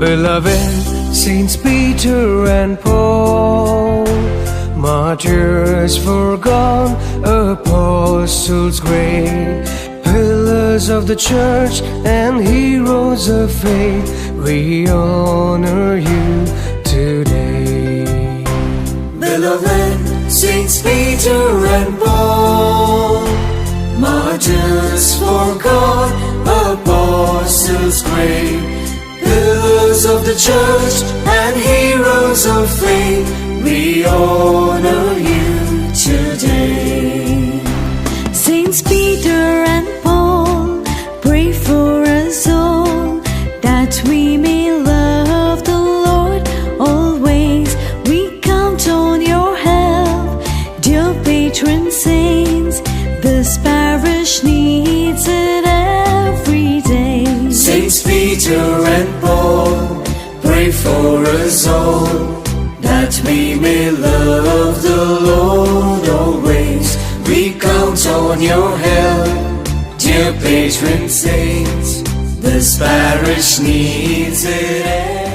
Beloved Saints Peter and Paul, martyrs forgone, apostles great, pillars of the church and heroes of faith, we honor you today. Beloved Saints Peter and Paul, martyrs for God, apostles great, pillars of the church and heroes of faith, we honor you today. Saints Peter and Paul, pray for us all, that we may love the Lord always. We count on your help, dear patron saints. This parish needs it every day. Saints Peter and Paul, pray for us all, that we may love the Lord always. We count on your help, dear patron saints. This parish needs it.